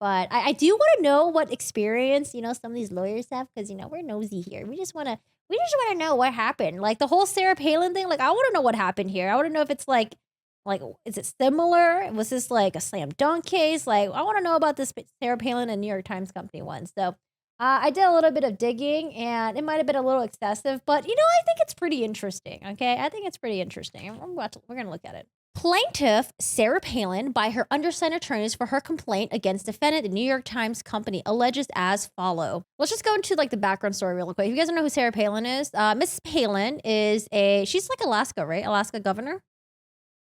But I do want to know what experience, some of these lawyers have because, we're nosy here. We just want to know what happened. Like the whole Sarah Palin thing, like I want to know what happened here. I want to know if it's like, is it similar? Was this like a slam dunk case? Like, I want to know about this Sarah Palin and New York Times Company one. So I did a little bit of digging and it might have been a little excessive, but I think it's pretty interesting. Okay. I think it's pretty interesting. We're going to look at it. Plaintiff Sarah Palin, by her undersigned attorneys for her complaint against defendant, the New York Times Company, alleges as follow. Let's just go into like the background story real quick. If you guys don't know who Sarah Palin is, Mrs. Palin she's like Alaska, right? Alaska governor.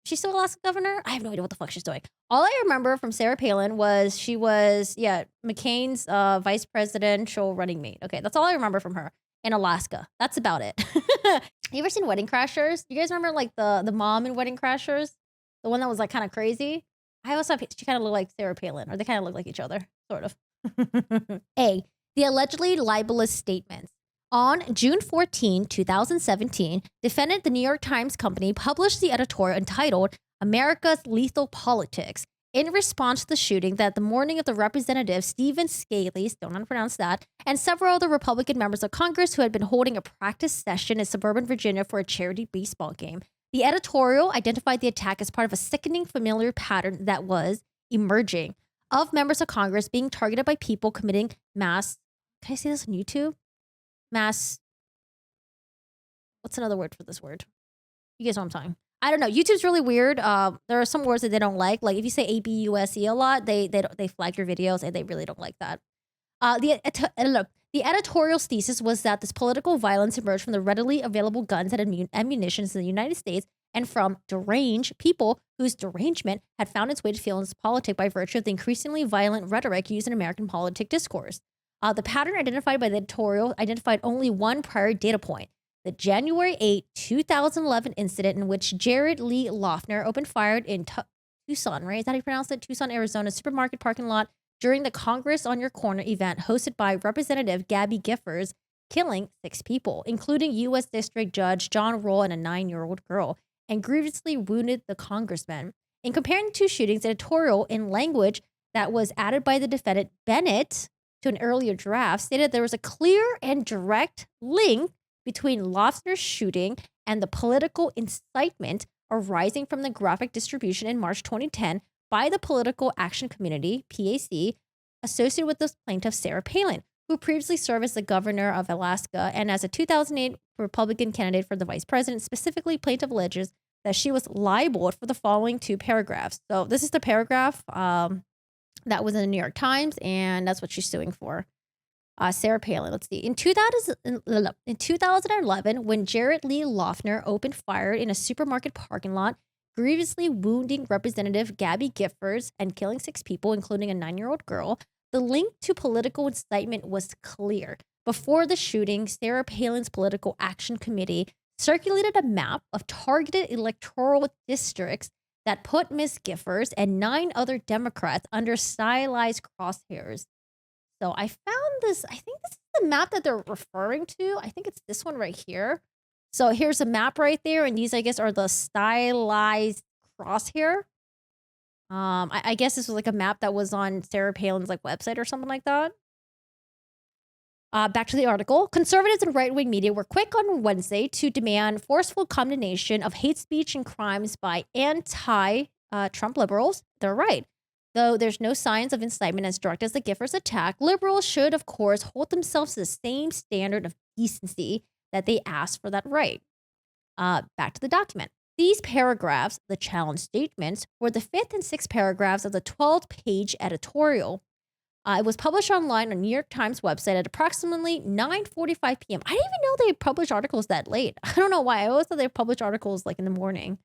She's still Alaska governor? I have no idea what the fuck she's doing. All I remember from Sarah Palin was she was, McCain's vice presidential running mate. Okay, that's all I remember from her in Alaska. That's about it. You ever seen Wedding Crashers? You guys remember like the mom in Wedding Crashers? The one that was like kind of crazy? I always thought she kind of looked like Sarah Palin, or they kind of look like each other, sort of. A, the allegedly libelous statements. On June 14, 2017, defendant the New York Times Company published the editorial entitled America's Lethal Politics in response to the shooting that the morning of the Representative Stephen Scalise, don't know how to pronounce that, and several other Republican members of Congress who had been holding a practice session in suburban Virginia for a charity baseball game. The editorial identified the attack as part of a sickening familiar pattern that was emerging of members of Congress being targeted by people committing mass, can I say this on YouTube? Mass, what's another word for this word? You guys know what I'm talking. I don't know. YouTube's really weird. There are some words that they don't like. Like if you say ABUSE a lot, they flag your videos and they really don't like that. The editorial's thesis was that this political violence emerged from the readily available guns and ammunitions in the United States and from deranged people whose derangement had found its way to feelings politic by virtue of the increasingly violent rhetoric used in American politic discourse. The pattern identified by the editorial identified only one prior data point. The January 8, 2011 incident in which Jared Lee Loughner opened fire in Tucson, right? Is that how you pronounce it? Tucson, Arizona supermarket parking lot during the Congress on Your Corner event hosted by Representative Gabby Giffords, killing 6 people, including U.S. District Judge John Roll and a 9-year-old girl, and grievously wounded the congressman. In comparing the two shootings, editorial in language that was added by the defendant Bennett to an earlier draft stated there was a clear and direct link between Loughner's shooting and the political incitement arising from the graphic distribution in March 2010 by the Political Action Committee, PAC, associated with the plaintiff Sarah Palin, who previously served as the governor of Alaska and as a 2008 Republican candidate for the vice president. Specifically, plaintiff alleges that she was libeled for the following 2 paragraphs. So this is the paragraph that was in the New York Times, and that's what she's suing for. Sarah Palin, let's see. In 2011, when Jared Lee Loughner opened fire in a supermarket parking lot, grievously wounding Representative Gabby Giffords and killing 6 people, including a 9-year-old girl, the link to political incitement was clear. Before the shooting, Sarah Palin's Political Action Committee circulated a map of targeted electoral districts that put Ms. Giffords and 9 other Democrats under stylized crosshairs. So I found this, I think this is the map that they're referring to. I think it's this one right here. So here's a map right there, and these, I guess, are the stylized crosshair. I guess this was like a map that was on Sarah Palin's like website or something like that. Back to the article. Conservatives and right-wing media were quick on Wednesday to demand forceful condemnation of hate speech and crimes by anti-Trump liberals. They're right. Though there's no signs of incitement as direct as the Giffords attack, liberals should, of course, hold themselves to the same standard of decency that they asked for that right. Back to the document. These paragraphs, the challenge statements, were the 5th and 6th paragraphs of the 12-page editorial. It was published online on New York Times website at approximately 9:45 p.m. I didn't even know they published articles that late. I don't know why. I always thought they published articles like in the morning.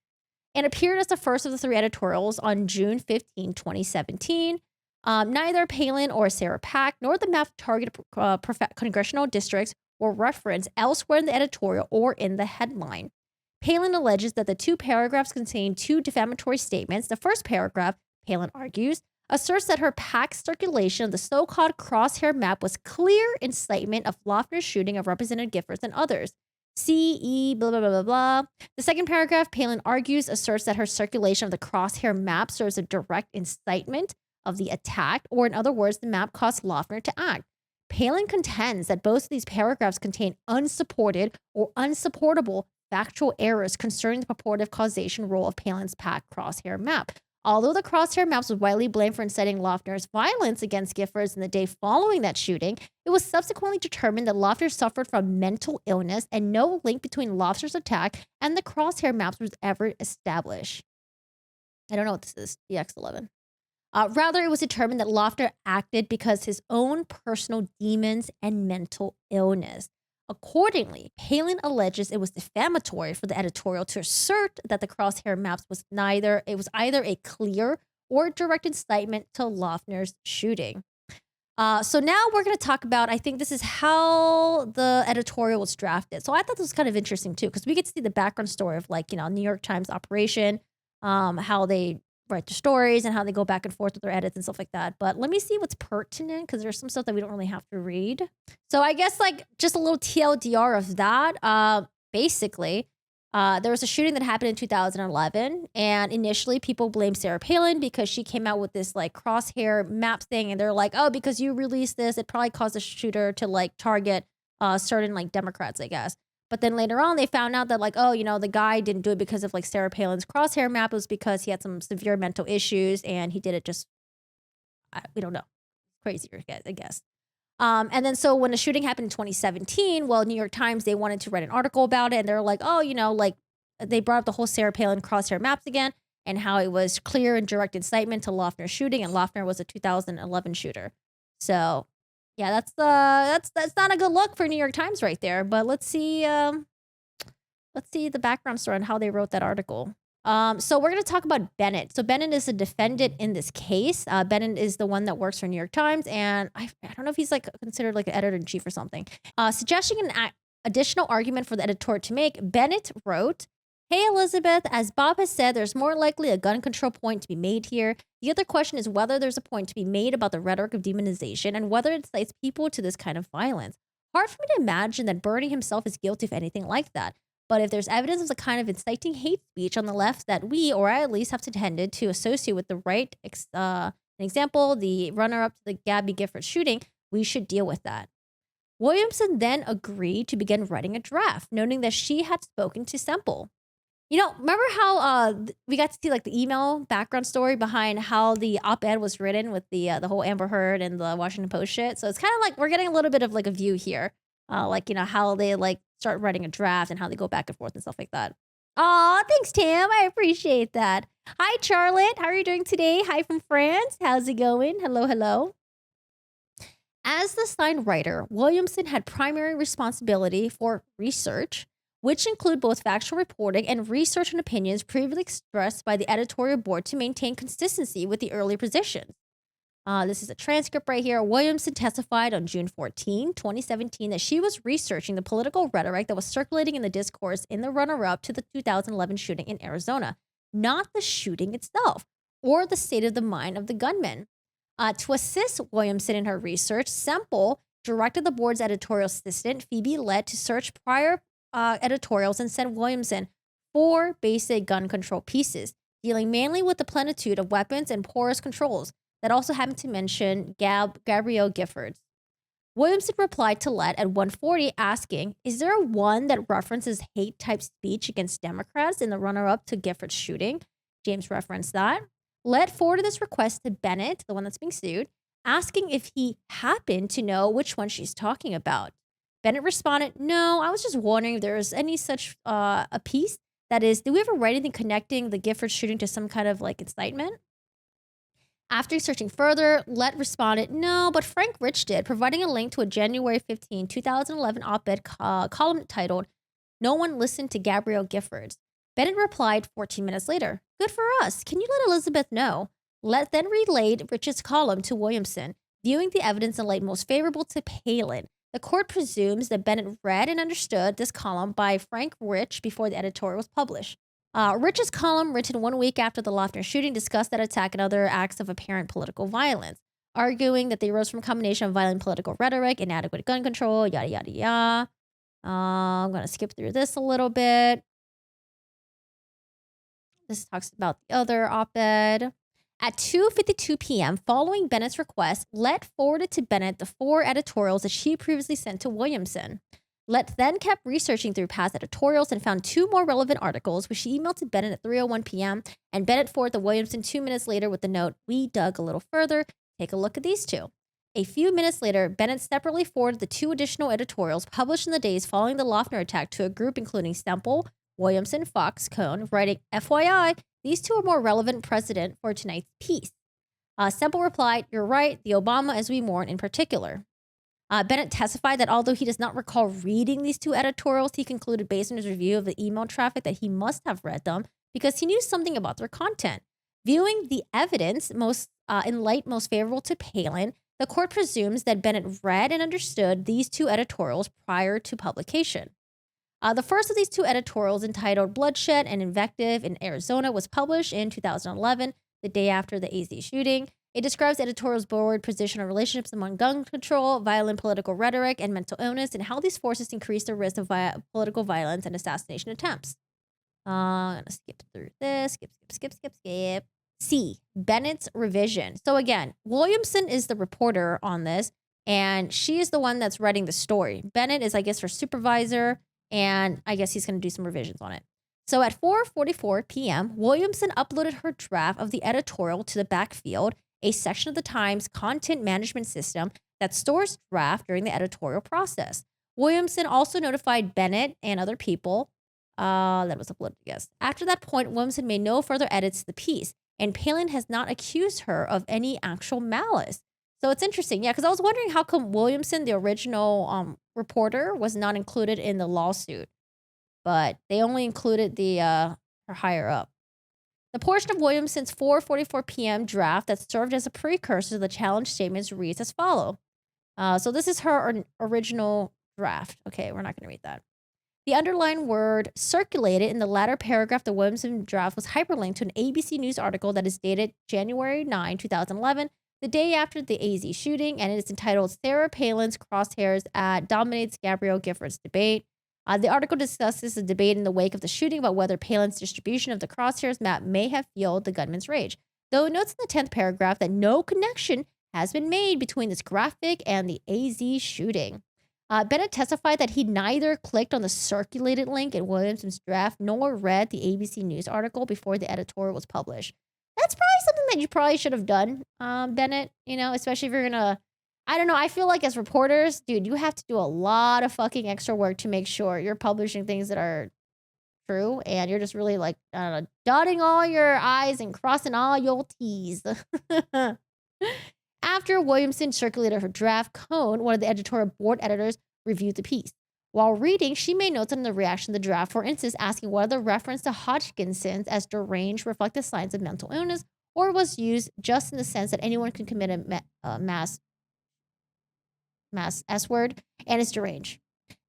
And appeared as the first of the 3 editorials on June 15, 2017. Neither Palin or Sarah Pack nor the map targeted congressional districts were referenced elsewhere in the editorial or in the headline. Palin alleges that the 2 paragraphs contain 2 defamatory statements. The first paragraph, Palin argues, asserts that her PAC circulation of the so-called crosshair map was clear incitement of Loughner's shooting of Representative Giffords and others. C.E. blah, blah, blah, blah, blah. The second paragraph, Palin argues, asserts that her circulation of the crosshair map serves a direct incitement of the attack, or in other words, the map caused Loeffner to act. Palin contends that both of these paragraphs contain unsupported or unsupportable factual errors concerning the purported causation role of Palin's packed crosshair map. Although the crosshair maps was widely blamed for inciting Loeffner's violence against Giffords in the day following that shooting, it was subsequently determined that Loeffner suffered from mental illness and no link between Loeffner's attack and the crosshair maps was ever established. I don't know what this is, the X11. Rather, it was determined that Loeffner acted because his own personal demons and mental illness. Accordingly, Palin alleges it was defamatory for the editorial to assert that the crosshair maps was either a clear or direct incitement to Loeffner's shooting. So now we're going to talk about, I think this is how the editorial was drafted. So I thought this was kind of interesting too, because we get to see the background story of New York Times operation, how they write their stories and how they go back and forth with their edits and stuff like that. But let me see what's pertinent, because there's some stuff that we don't really have to read. So I guess just a little TLDR of that. Basically, there was a shooting that happened in 2011, and initially people blamed Sarah Palin because she came out with this crosshair map thing, and they're like, oh, because you released this, it probably caused the shooter to target certain Democrats, I guess. But then later on, they found out that the guy didn't do it because of Sarah Palin's crosshair map. It was because he had some severe mental issues and he did it just, we don't know, crazier, I guess. And then so when the shooting happened in 2017, New York Times, they wanted to write an article about it. And they're like, oh, they brought up the whole Sarah Palin crosshair maps again and how it was clear and direct incitement to Loeffner's shooting. And Loeffner was a 2011 shooter. So yeah, that's not a good look for New York Times right there. But let's see the background story on how they wrote that article. So we're going to talk about Bennett. So Bennett is a defendant in this case. Bennett is the one that works for New York Times, and I don't know if he's considered an editor-in-chief or something. Suggesting an additional argument for the editorial to make, Bennett wrote, "Hey Elizabeth, as Bob has said, there's more likely a gun control point to be made here. The other question is whether there's a point to be made about the rhetoric of demonization and whether it incites people to this kind of violence. Hard for me to imagine that Bernie himself is guilty of anything like that. But if there's evidence of the kind of inciting hate speech on the left that we, or I at least, have tended to associate with the right, an example, the runner-up to the Gabby Giffords shooting, we should deal with that." Williamson then agreed to begin writing a draft, noting that she had spoken to Semple. Remember how we got to see the email background story behind how the op-ed was written with the whole Amber Heard and the Washington Post shit? So it's kind of we're getting a little bit of a view here. How they start writing a draft and how they go back and forth and stuff like that. Aw, thanks, Tam. I appreciate that. Hi, Charlotte. How are you doing today? Hi from France. How's it going? Hello, hello. As the signed writer, Williamson had primary responsibility for research, which include both factual reporting and research and opinions previously expressed by the editorial board to maintain consistency with the early positions. This is a transcript right here. Williamson testified on June 14, 2017, that she was researching the political rhetoric that was circulating in the discourse in the runner-up to the 2011 shooting in Arizona, not the shooting itself or the state of the mind of the gunman. To assist Williamson in her research, Semple directed the board's editorial assistant, Phoebe Lett, to search prior editorials and sent Williamson 4 basic gun control pieces, dealing mainly with the plenitude of weapons and porous controls that also happened to mention Gabrielle Giffords. Williamson replied to Lett at 1:40 asking, "Is there one that references hate-type speech against Democrats in the runner-up to Giffords' shooting?" James referenced that. Lett forwarded this request to Bennett, the one that's being sued, asking if he happened to know which one she's talking about. Bennett responded, "No, I was just wondering if there was any such a piece. That is, did we ever write anything connecting the Giffords shooting to some kind of incitement?" After searching further, Lett responded, "No, but Frank Rich did," providing a link to a January 15, 2011 op-ed column titled, "No One Listened to Gabrielle Giffords." Bennett replied 14 minutes later, "Good for us. Can you let Elizabeth know?" Lett then relayed Rich's column to Williamson, viewing the evidence in light most favorable to Palin. The court presumes that Bennett read and understood this column by Frank Rich before the editorial was published. Rich's column, written 1 week after the Loeffner shooting, discussed that attack and other acts of apparent political violence, arguing that they arose from a combination of violent political rhetoric, inadequate gun control, yada, yada, yada. I'm going to skip through this a little bit. This talks about the other op-ed. At 2:52 p.m., following Bennett's request, Lett forwarded to Bennett the 4 editorials that she previously sent to Williamson. Lett then kept researching through past editorials and found 2 more relevant articles, which she emailed to Bennett at 3:01 p.m., and Bennett forwarded to Williamson 2 minutes later with the note, "We dug a little further. Take a look at these 2." A few minutes later, Bennett separately forwarded the 2 additional editorials published in the days following the Loeffner attack to a group including Semple, Williamson, Fox, Cohn, writing, "FYI, these 2 are more relevant precedent for tonight's piece." Semple replied, "You're right, the Obama as we mourn in particular." Bennett testified that although he does not recall reading these 2 editorials, he concluded based on his review of the email traffic that he must have read them because he knew something about their content. Viewing the evidence in light most favorable to Palin, the court presumes that Bennett read and understood these 2 editorials prior to publication. The first of these 2 editorials, entitled "Bloodshed and Invective in Arizona," was published in 2011, the day after the AZ shooting. It describes the editorial's board position on relationships among gun control, violent political rhetoric, and mental illness, and how these forces increase the risk of political violence and assassination attempts. I'm gonna skip through this. Skip. C. Bennett's revision. So again, Williamson is the reporter on this, and she is the one that's writing the story. Bennett is, I guess, her supervisor, and I guess he's going to do some revisions on it. So at 4:44 p.m., Williamson uploaded her draft of the editorial to the Backfield, a section of the Times content management system that stores draft during the editorial process. Williamson also notified Bennett and other people that was uploaded, yes. After that point, Williamson made no further edits to the piece, and Palin has not accused her of any actual malice. So it's interesting, yeah, because I was wondering how come Williamson, the original reporter, was not included in the lawsuit, but they only included the her higher up. The portion of Williamson's 4:44 p.m. draft that served as a precursor to the challenge statements reads as follows. So this is her original draft. Okay, we're not going to read that. The underlined word circulated in the latter paragraph of the Williamson draft was hyperlinked to an ABC News article that is dated January 9, 2011, the day after the AZ shooting, and it is entitled "Sarah Palin's Crosshairs Dominates Gabrielle Giffords Debate." The article discusses the debate in the wake of the shooting about whether Palin's distribution of the crosshairs map may have fueled the gunman's rage, though it notes in the 10th paragraph that no connection has been made between this graphic and the AZ shooting. Bennett testified that he neither clicked on the circulated link in Williamson's draft nor read the ABC News article before the editorial was published. That's probably something that you probably should have done, Bennett, especially if you're going to, I don't know, I feel like as reporters, dude, you have to do a lot of fucking extra work to make sure you're publishing things that are true, and you're just really like, I don't know, dotting all your I's and crossing all your T's. After Williamson circulated her draft, Cohn, one of the editorial board editors, reviewed the piece. While reading, she made notes on the reaction to the draft, for instance, asking whether the reference to Hodgkinson's as deranged reflected signs of mental illness, or was used just in the sense that anyone can commit a mass S-word and is deranged.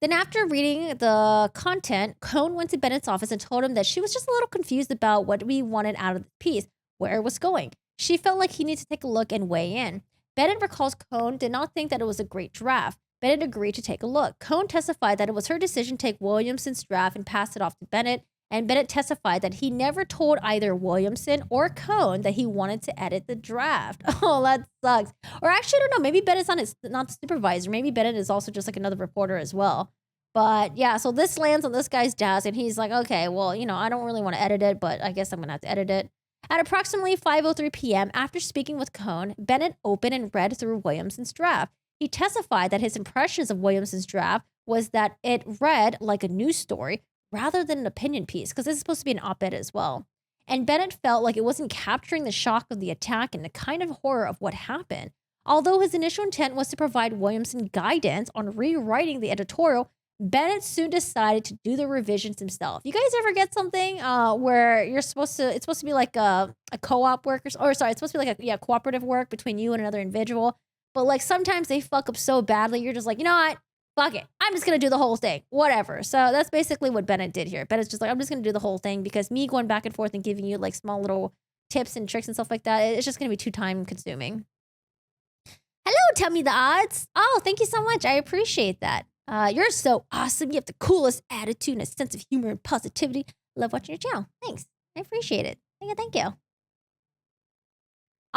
Then after reading the content, Cohn went to Bennett's office and told him that she was just a little confused about what we wanted out of the piece, where it was going. She felt like he needed to take a look and weigh in. Bennett recalls Cohn did not think that it was a great draft. Bennett agreed to take a look. Cohn testified that it was her decision to take Williamson's draft and pass it off to Bennett, and Bennett testified that he never told either Williamson or Cohn that he wanted to edit the draft. Oh, that sucks. Or actually, I don't know, maybe Bennett's not the supervisor. Maybe Bennett is also just like another reporter as well. But yeah, so this lands on this guy's desk, and he's like, okay, well, I don't really want to edit it, but I guess I'm going to have to edit it. At approximately 5:03 p.m., after speaking with Cohn, Bennett opened and read through Williamson's draft. He testified that his impressions of Williamson's draft was that it read like a news story rather than an opinion piece, because this is supposed to be an op-ed as well. And Bennett felt like it wasn't capturing the shock of the attack and the kind of horror of what happened. Although his initial intent was to provide Williamson guidance on rewriting the editorial, Bennett soon decided to do the revisions himself. You guys ever get something where it's supposed to be like a co-op work it's supposed to be like a cooperative work between you and another individual, but like sometimes they fuck up so badly, you're just like, you know what? Fuck it. I'm just going to do the whole thing. Whatever. So that's basically what Bennett did here. Bennett's just like, I'm just going to do the whole thing, because me going back and forth and giving you like small little tips and tricks and stuff like that, it's just going to be too time consuming. Hello, tell me the odds. Oh, thank you so much. I appreciate that. You're so awesome. You have the coolest attitude and a sense of humor and positivity. Love watching your channel. Thanks. I appreciate it. Thank you.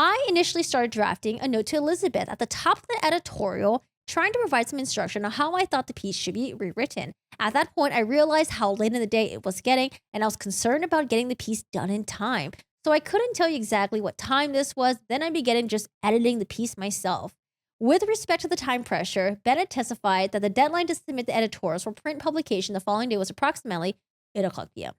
I initially started drafting a note to Elizabeth at the top of the editorial, trying to provide some instruction on how I thought the piece should be rewritten. At that point, I realized how late in the day it was getting, and I was concerned about getting the piece done in time. So I couldn't tell you exactly what time this was. Then I began just editing the piece myself. With respect to the time pressure, Bennett testified that the deadline to submit the editorials for print publication the following day was approximately 8 o'clock p.m.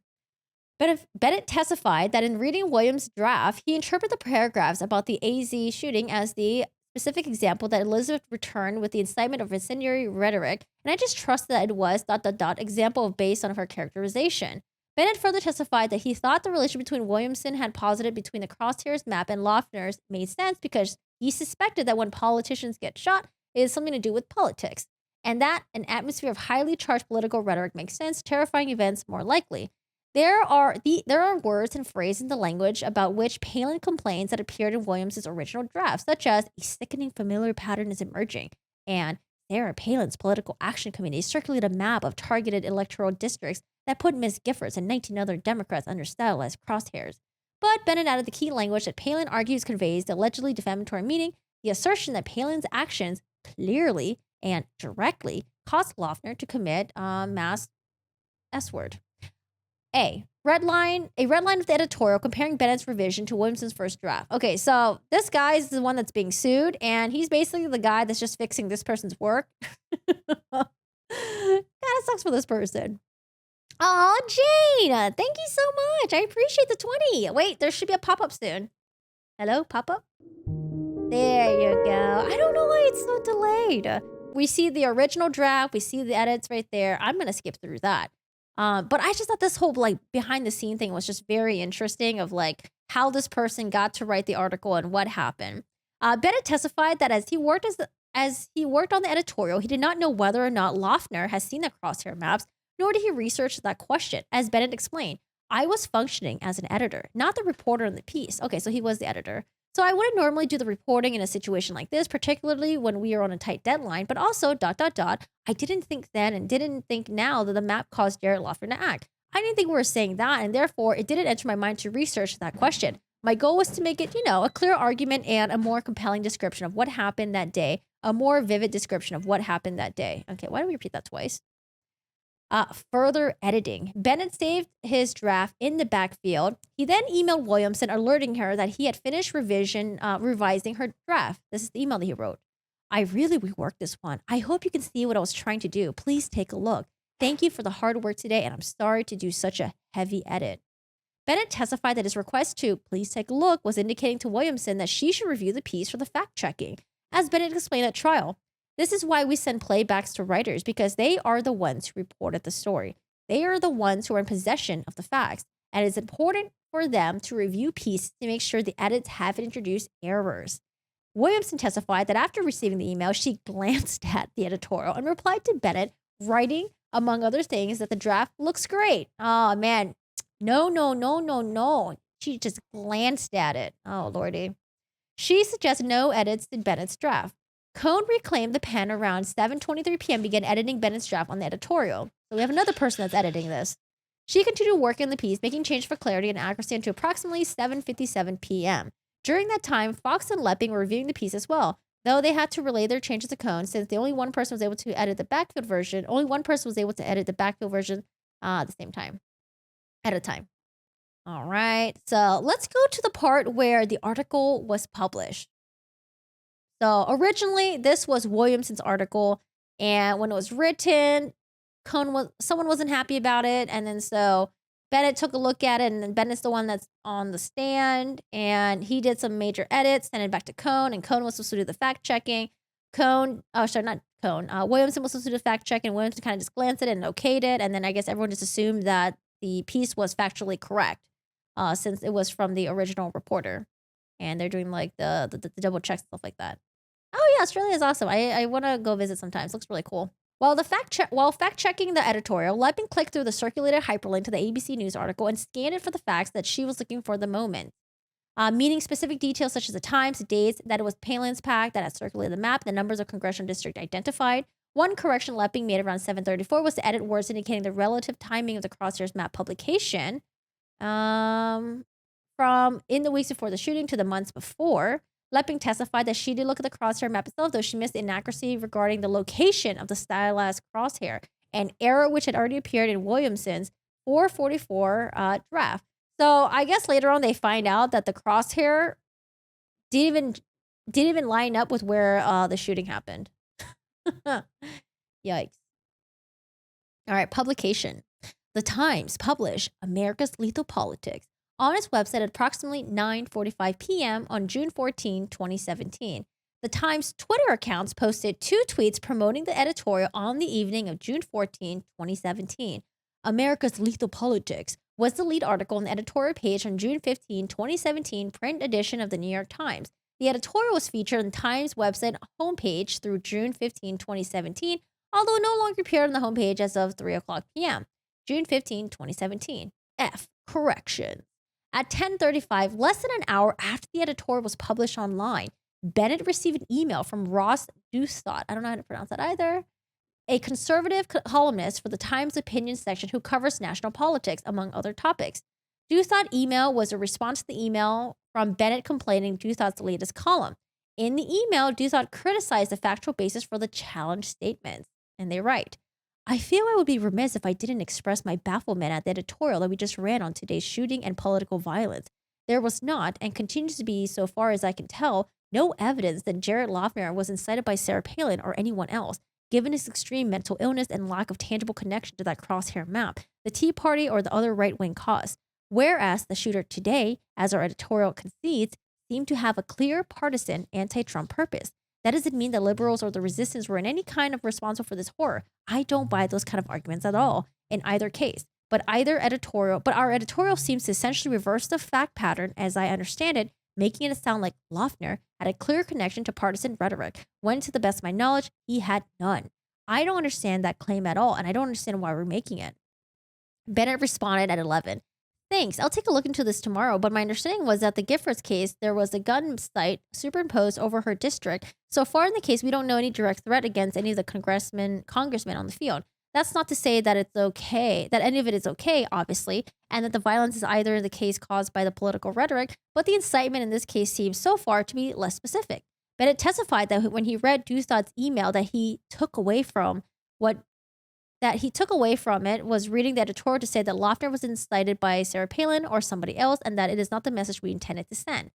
Bennett testified that in reading Williams' draft, he interpreted the paragraphs about the AZ shooting as the specific example that Elizabeth returned with the incitement of incendiary rhetoric, and I just trust that it was ... example based on her characterization. Bennett further testified that he thought the relationship between Williamson had posited between the Crosshairs map and Loeffner's made sense because he suspected that when politicians get shot, it has something to do with politics, and that an atmosphere of highly charged political rhetoric makes sense, terrifying events more likely. There are words and phrases in the language about which Palin complains that appeared in Williams' original draft, such as a sickening familiar pattern is emerging, and Sarah Palin's political action committee circulated a map of targeted electoral districts that put Ms. Giffords and 19 other Democrats under stylized crosshairs. But Bennett added the key language that Palin argues conveys the allegedly defamatory meaning, the assertion that Palin's actions clearly and directly caused Loeffner to commit mass S-word. A red line of the editorial comparing Bennett's revision to Williamson's first draft. Okay, so this guy is the one that's being sued, and he's basically the guy that's just fixing this person's work. Kind of sucks for this person. Aw, Jane, thank you so much. I appreciate the 20. Wait, there should be a pop-up soon. Hello, pop-up? There you go. I don't know why it's so delayed. We see the original draft. We see the edits right there. I'm going to skip through that. But I just thought this whole like behind the scene thing was just very interesting of like how this person got to write the article and what happened. Bennett testified that as he worked on the editorial, he did not know whether or not Loeffner has seen the crosshair maps, nor did he research that question. As Bennett explained, I was functioning as an editor, not the reporter in the piece. Okay, so he was the editor. So I wouldn't normally do the reporting in a situation like this, particularly when we are on a tight deadline, but also ... I didn't think then and didn't think now that the map caused Jared Loeffner to act. I didn't think we were saying that, and therefore it didn't enter my mind to research that question. My goal was to make it, a clear argument and a more compelling description of what happened that day, a more vivid description of what happened that day. Okay, why do we repeat that twice? Further editing. Bennett saved his draft in the backfield. He then emailed Williamson alerting her that he had finished revising her draft. This is the email that he wrote. I really reworked this one. I hope you can see what I was trying to do. Please take a look. Thank you for the hard work today, and I'm sorry to do such a heavy edit. Bennett testified that his request to please take a look was indicating to Williamson that she should review the piece for the fact-checking. As Bennett explained at trial, this is why we send playbacks to writers, because they are the ones who reported the story. They are the ones who are in possession of the facts, and it's important for them to review pieces to make sure the edits haven't introduced errors. Williamson testified that after receiving the email, she glanced at the editorial and replied to Bennett, writing, among other things, that the draft looks great. Oh, man. No. She just glanced at it. Oh, Lordy. She suggested no edits in Bennett's draft. Cohn reclaimed the pen around 7:23 p.m. began editing Bennett's draft on the editorial. So we have another person that's editing this. She continued working on the piece, making changes for clarity and accuracy until approximately 7:57 p.m. During that time, Fox and Lepping were reviewing the piece as well, though they had to relay their changes to Cohn since only one person was able to edit the backfield version. Only one person was able to edit the backfield version at the same time. At a time. All right. So let's go to the part where the article was published. So originally, this was Williamson's article, and when it was written, someone wasn't happy about it, and then so Bennett took a look at it, and then Bennett's the one that's on the stand, and he did some major edits, sent it back to Cohn, and Cohn was supposed to do the fact checking. Williamson was supposed to do the fact checking, and Williamson kind of just glanced at it and okayed it, and then I guess everyone just assumed that the piece was factually correct, since it was from the original reporter, and they're doing like the double checks and stuff like that. Oh yeah, Australia is awesome. I want to go visit sometimes. Looks really cool. While fact-checking the editorial, Leppin clicked through the circulated hyperlink to the ABC News article and scanned it for the facts that she was looking for the moment, meaning specific details such as the times, the dates, that it was Palin's PAC that had circulated the map, the numbers of congressional district identified. One correction Leppin made around 7:34 was to edit words indicating the relative timing of the Crosshairs map publication. From from in the weeks before the shooting to the months before. Leping testified that she did look at the crosshair map itself, though she missed the inaccuracy regarding the location of the stylized crosshair, an error which had already appeared in Williamson's 444 draft. So I guess later on they find out that the crosshair didn't even line up with where the shooting happened. Yikes. All right, publication. The Times published America's Lethal Politics on its website at approximately 9:45 p.m. on June 14, 2017. The Times Twitter accounts posted 2 tweets promoting the editorial on the evening of June 14, 2017. America's Lethal Politics was the lead article on the editorial page on June 15, 2017 print edition of the New York Times. The editorial was featured on the Times website homepage through June 15, 2017, although no longer appeared on the homepage as of 3 o'clock p.m. June 15, 2017. F. Correction. At 10:35, less than an hour after the editorial was published online, Bennett received an email from Ross Douthat, I don't know how to pronounce that either, a conservative columnist for the Times opinion section who covers national politics, among other topics. Douthat's email was a response to the email from Bennett complaining Douthat's latest column. In the email, Douthat criticized the factual basis for the challenge statements. And they write, I feel I would be remiss if I didn't express my bafflement at the editorial that we just ran on today's shooting and political violence. There was not, and continues to be so far as I can tell, no evidence that Jared Loughner was incited by Sarah Palin or anyone else, given his extreme mental illness and lack of tangible connection to that crosshair map, the Tea Party, or the other right-wing cause. Whereas the shooter today, as our editorial concedes, seemed to have a clear partisan anti-Trump purpose. That doesn't mean that liberals or the resistance were in any kind of responsible for this horror. I don't buy those kind of arguments at all in either case. But our editorial seems to essentially reverse the fact pattern as I understand it, making it sound like Loughner had a clear connection to partisan rhetoric, when to the best of my knowledge, he had none. I don't understand that claim at all, and I don't understand why we're making it. Bennett responded at 11. Thanks, I'll take a look into this tomorrow, but my understanding was that the Giffords case, there was a gun site superimposed over her district. So far in the case, we don't know any direct threat against any of the congressmen on the field. That's not to say that it's okay, that any of it is okay, obviously, and that the violence is either in the case caused by the political rhetoric, but the incitement in this case seems so far to be less specific. Bennett testified that when he read Douthat's email that he took away from it was reading the editorial to say that Loughner was incited by Sarah Palin or somebody else, and that it is not the message we intended to send.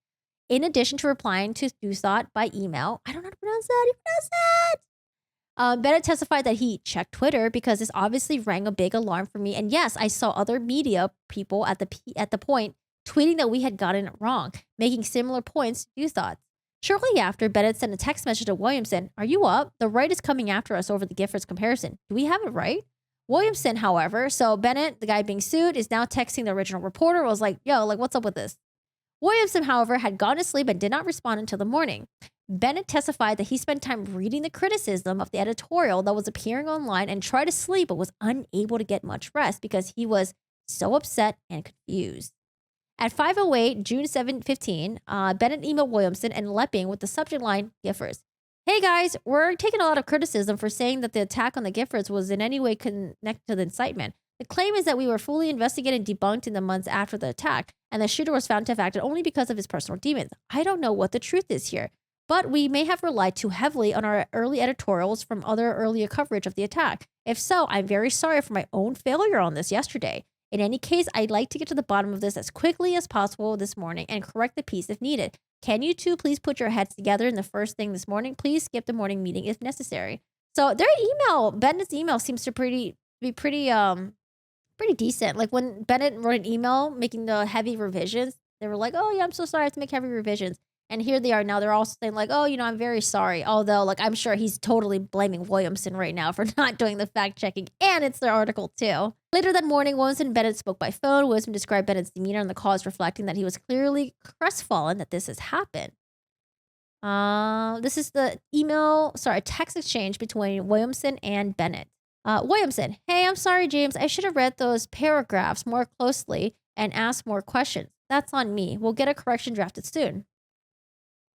In addition to replying to Douthat by email, I don't know how to pronounce that. You pronounce that? Bennett testified that he checked Twitter because this obviously rang a big alarm for me. And yes, I saw other media people at the point tweeting that we had gotten it wrong, making similar points to Douthat. Shortly after, Bennett sent a text message to Williamson, are you up? The right is coming after us over the Giffords comparison. Do we have it right? Williamson, however, so Bennett, the guy being sued, is now texting the original reporter, was like, yo, like, what's up with this? Williamson, however, had gone to sleep and did not respond until the morning. Bennett testified that he spent time reading the criticism of the editorial that was appearing online and tried to sleep but was unable to get much rest because he was so upset and confused. At 5:08, June 7:15, Bennett emailed Williamson and Leping with the subject line, Giffords. Hey guys, we're taking a lot of criticism for saying that the attack on the Giffords was in any way connected to the incitement. The claim is that we were fully investigated and debunked in the months after the attack, and the shooter was found to have acted only because of his personal demons. I don't know what the truth is here, but we may have relied too heavily on our early editorials from other earlier coverage of the attack. If so, I'm very sorry for my own failure on this yesterday. In any case, I'd like to get to the bottom of this as quickly as possible this morning and correct the piece if needed. Can you two please put your heads together in the first thing this morning? Please skip the morning meeting if necessary. So their email, Bennett's email, seems to be pretty decent. Like when Bennett wrote an email making the heavy revisions, they were like, oh yeah, I'm so sorry I have to make heavy revisions. And here they are now. They're also saying like, oh, I'm very sorry. Although like I'm sure he's totally blaming Williamson right now for not doing the fact checking. And it's their article too. Later that morning, Williamson and Bennett spoke by phone. Williamson described Bennett's demeanor on the call as reflecting that he was clearly crestfallen that this has happened. This is the text exchange between Williamson and Bennett. Williamson, hey, I'm sorry, James. I should have read those paragraphs more closely and asked more questions. That's on me. We'll get a correction drafted soon.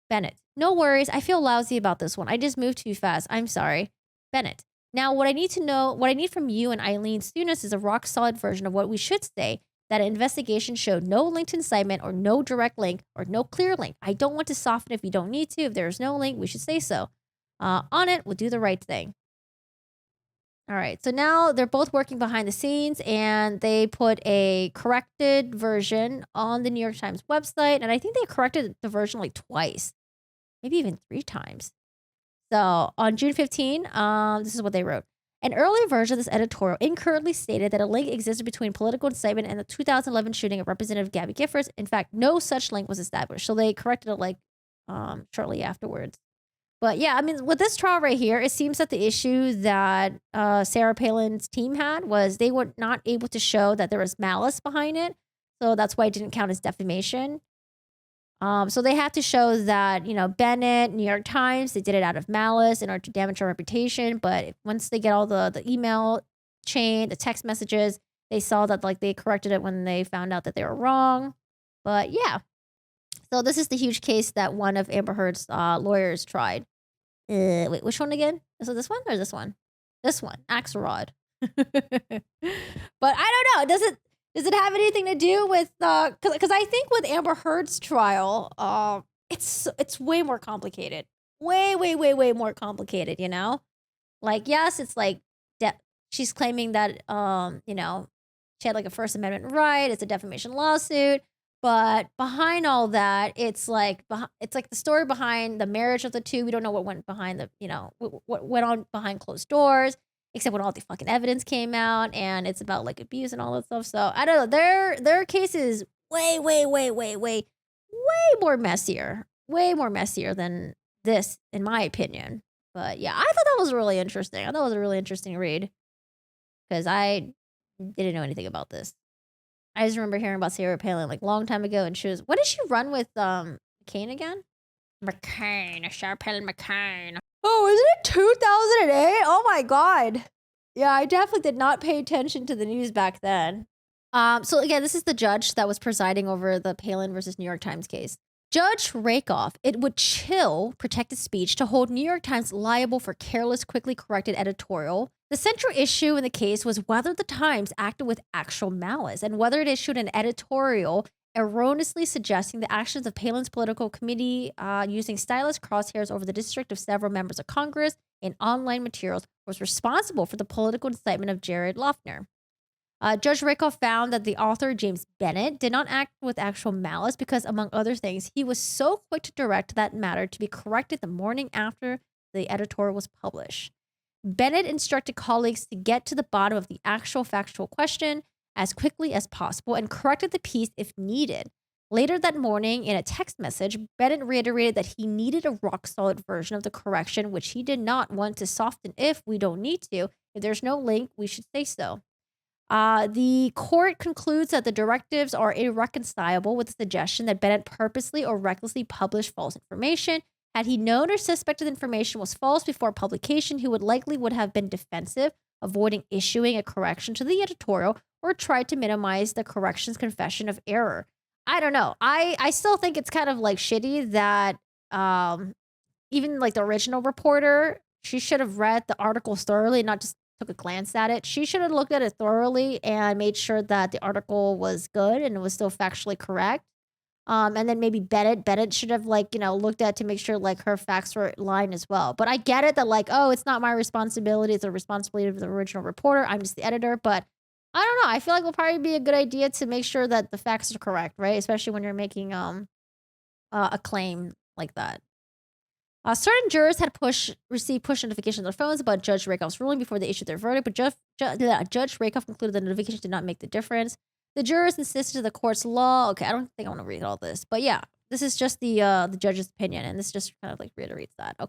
Bennett, no worries. I feel lousy about this one. I just moved too fast. I'm sorry. Bennett, now what I need from you and Eileen Stunis is a rock solid version of what we should say. that an investigation showed no link to incitement or no direct link or no clear link. I don't want to soften if you don't need to. If there's no link, we should say so. On it, we'll do the right thing. All right, so now they're both working behind the scenes, and they put a corrected version on the New York Times website, and I think they corrected the version like twice, maybe even 3 times. So on June 15, this is what they wrote. An earlier version of this editorial incorrectly stated that a link existed between political incitement and the 2011 shooting of Representative Gabby Giffords. In fact, no such link was established. So they corrected it like shortly afterwards. But yeah, I mean, with this trial right here, it seems that the issue that Sarah Palin's team had was they were not able to show that there was malice behind it. So that's why it didn't count as defamation. So they have to show that, Bennett, New York Times, they did it out of malice in order to damage our reputation. But once they get all the email chain, the text messages, they saw that like they corrected it when they found out that they were wrong. But yeah. So this is the huge case that one of Amber Heard's lawyers tried. Wait, which one again? Is it this one or this one? This one, axelrod. But I don't know. Does it have anything to do with because I think with Amber Heard's trial, it's way more complicated. Way more complicated, Like, yes, it's like she's claiming that she had like a First Amendment right, it's a defamation lawsuit. But behind all that, it's like the story behind the marriage of the two. We don't know what went behind what went on behind closed doors, except when all the fucking evidence came out, and it's about like abuse and all that stuff. So I don't know. Their case is way more messier, than this, in my opinion. But yeah, I thought that was really interesting. I thought it was a really interesting read because I didn't know anything about this. I just remember hearing about Sarah Palin like long time ago, and what did she run with McCain again? Sarah Palin McCain. Oh, isn't it 2008? Oh my god. Yeah, I definitely did not pay attention to the news back then. So again, this is the judge that was presiding over the Palin versus New York Times case. Judge Rakoff, it would chill protected speech to hold New York Times liable for careless, quickly corrected editorial. The central issue in the case was whether the Times acted with actual malice and whether it issued an editorial erroneously suggesting the actions of Palin's political committee using stylist crosshairs over the district of several members of Congress in online materials was responsible for the political incitement of Jared Loughner. Judge Rakoff found that the author, James Bennett, did not act with actual malice because, among other things, he was so quick to direct that matter to be corrected the morning after the editorial was published. Bennett instructed colleagues to get to the bottom of the actual factual question as quickly as possible and corrected the piece if needed. Later that morning, in a text message, Bennett reiterated that he needed a rock-solid version of the correction, which he did not want to soften if we don't need to. If there's no link, we should say so. The court concludes that the directives are irreconcilable with the suggestion that Bennett purposely or recklessly published false information. Had he known or suspected information was false before publication, he would have been defensive, avoiding issuing a correction to the editorial, or tried to minimize the correction's confession of error. I don't know. I still think it's kind of like shitty that even like the original reporter, she should have read the article thoroughly, not just took a glance at it. She should have looked at it thoroughly and made sure that the article was good and it was still factually correct. And then maybe Bennett should have looked at to make sure like her facts were aligned as well. But I get it that it's not my responsibility. It's the responsibility of the original reporter. I'm just the editor. But I don't know. I feel like it'll probably be a good idea to make sure that the facts are correct, right? Especially when you're making a claim like that. Certain jurors had received push notifications on their phones about Judge Rakoff's ruling before they issued their verdict, but Judge Rakoff concluded that the notifications did not make the difference. The jurors insisted to the court's law. Okay, I don't think I want to read all this, but yeah, this is just the judge's opinion, and this just kind of like reiterates that. Okay.